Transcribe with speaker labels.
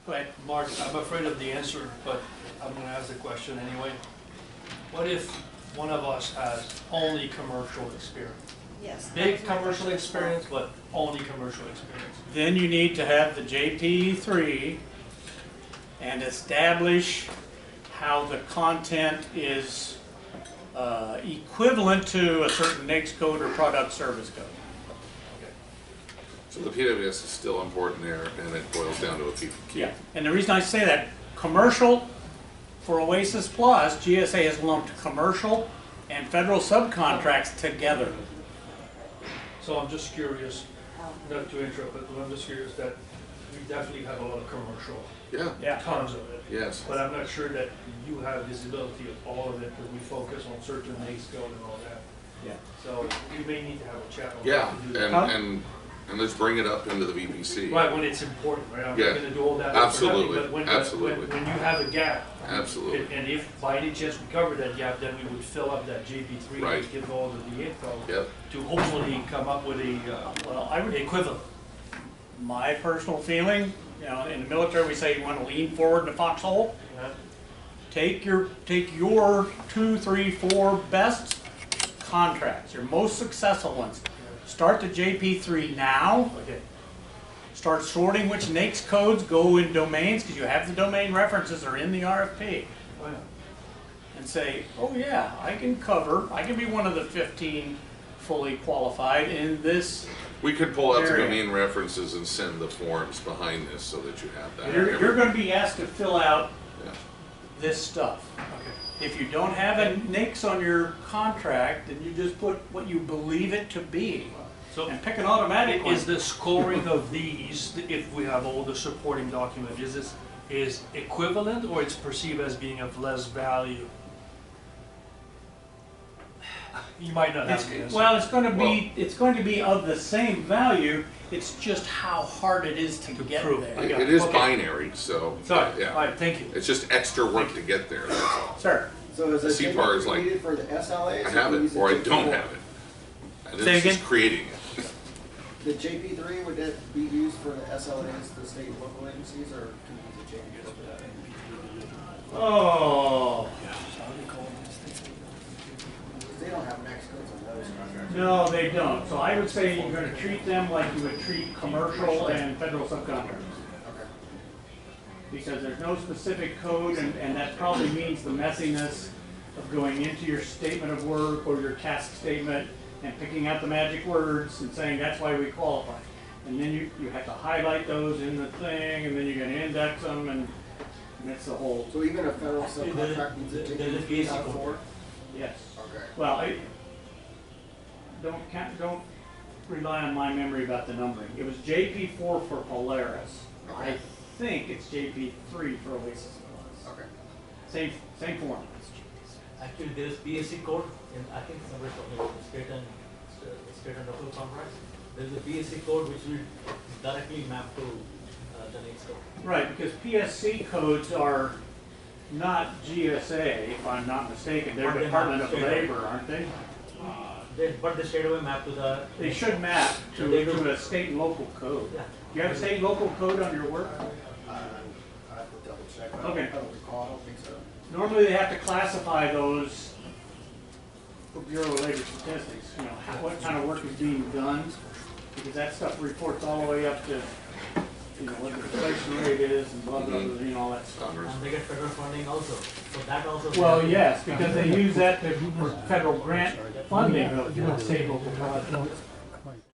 Speaker 1: Go ahead.
Speaker 2: Mark, I'm afraid of the answer, but I'm going to ask the question anyway. What if one of us has only commercial experience?
Speaker 3: Yes.
Speaker 2: Big commercial experience, but only commercial experience.
Speaker 1: Then you need to have the JP3 and establish how the content is equivalent to a certain NAICS code or product service code.
Speaker 4: So the PWS is still important there, and it boils down to a PPQ.
Speaker 1: Yeah, and the reason I say that, commercial for Oasis Plus, GSA has lumped commercial and federal subcontracts together.
Speaker 2: So I'm just curious, not to interrupt, but I'm just curious that we definitely have a lot of commercial,
Speaker 1: Yeah.
Speaker 2: tons of it.
Speaker 4: Yes.
Speaker 2: But I'm not sure that you have visibility of all of it, because we focus on certain NAICS code and all that.
Speaker 1: Yeah.
Speaker 2: So we may need to have a chat on
Speaker 4: Yeah,
Speaker 2: how to do that.
Speaker 4: and let's bring it up into the VPC.
Speaker 2: Right, when it's important, right? I'm
Speaker 4: Yeah.
Speaker 2: not gonna do all that.
Speaker 4: Absolutely,
Speaker 2: But when
Speaker 4: absolutely.
Speaker 2: when you have a gap.
Speaker 4: Absolutely.
Speaker 2: And if by any chance we cover that gap, then we would fill up that JP3
Speaker 4: Right.
Speaker 2: and give all of the info.
Speaker 4: Yep.
Speaker 2: To hopefully come up with a,
Speaker 1: Well, I would,
Speaker 2: equivalent.
Speaker 1: my personal feeling, you know, in the military we say you want to lean forward in the foxhole.
Speaker 2: Yeah.
Speaker 1: Take your 2, 3, 4 best contracts, your most successful ones. Start the JP3 now.
Speaker 2: Okay.
Speaker 1: Start sorting which NAICS codes go in domains, because you have the domain references are in the RFP.
Speaker 2: Oh, yeah.
Speaker 1: And say, oh yeah, I can be one of the 15 fully qualified in this.
Speaker 4: We could pull out the
Speaker 1: Area.
Speaker 4: domain references and send the forms behind this so that you have that.
Speaker 1: You're going to be asked to fill out
Speaker 4: Yeah.
Speaker 1: this stuff.
Speaker 2: Okay.
Speaker 1: If you don't have a NAICS on your contract, then you just put what you believe it to be.
Speaker 2: So
Speaker 1: And pick an automatic one.
Speaker 2: is the scoring of these, if we have all the supporting document, is equivalent, or it's perceived as being of less value? You might not have the answer.
Speaker 1: Well, it's going to be of the same value. It's just how hard it is to get
Speaker 2: prove.
Speaker 1: there.
Speaker 2: I got
Speaker 4: It is
Speaker 2: Okay.
Speaker 4: binary, so
Speaker 2: Sorry, all
Speaker 4: yeah.
Speaker 2: right, thank you.
Speaker 4: It's just extra work to get there. That's all.
Speaker 1: Sir,
Speaker 5: So is
Speaker 4: The
Speaker 5: it
Speaker 4: CPAR is like,
Speaker 5: needed for the SLAs?
Speaker 4: I have
Speaker 5: we
Speaker 4: it,
Speaker 5: use the
Speaker 4: or I
Speaker 5: JP4?
Speaker 4: don't have it. And
Speaker 1: Say
Speaker 4: it's just
Speaker 1: again?
Speaker 4: creating it.
Speaker 5: The JP3, would that be used for the SLAs, the state and local agencies, or can we use the JP4 for that?
Speaker 1: oh,
Speaker 5: Because they don't have max codes on those contracts.
Speaker 1: no, they don't. So I would say you're going to treat them like you would treat commercial and federal subcontractors.
Speaker 5: Okay.
Speaker 1: Because there's no specific code, and that probably means the messiness of going into your statement of work or your task statement and picking out the magic words and saying that's why we qualify. And then you have to highlight those in the thing, and then you're going to index them, and that's the whole,
Speaker 5: So even a federal subcontract needs a JP3 for?
Speaker 1: yes.
Speaker 5: Okay.
Speaker 1: Well, don't rely on my memory about the numbering. It was JP4 for Polaris.
Speaker 5: Okay.
Speaker 1: I think it's JP3 for Oasis Plus.
Speaker 5: Okay.
Speaker 1: Same form.
Speaker 6: Actually, there is PSC code, and I think somebody talking about state and local contracts. There is a PSC code which will directly map to the NAICS code.
Speaker 1: Right, because PSC codes are not GSA, if I'm not mistaken. They're
Speaker 6: But they
Speaker 1: Department
Speaker 6: map
Speaker 1: of
Speaker 6: straight
Speaker 1: Labor, aren't they?
Speaker 6: But they straight away map to the.
Speaker 1: They should map to a state and local code.
Speaker 6: Yeah.
Speaker 1: Do you have a state and local code on your work?
Speaker 5: I have to double check.
Speaker 1: Okay.
Speaker 5: I don't recall, I don't think so.
Speaker 1: Normally, they have to classify those for Bureau of Labor Statistics, you know, what kind of work is being done, because that stuff reports all the way up to, you know, what the inflation rate is and blah, blah, blah, you know, all that stuff.
Speaker 6: And they get federal funding also. So that also.
Speaker 1: Well, yes, because they use that for federal grant funding of state and local projects.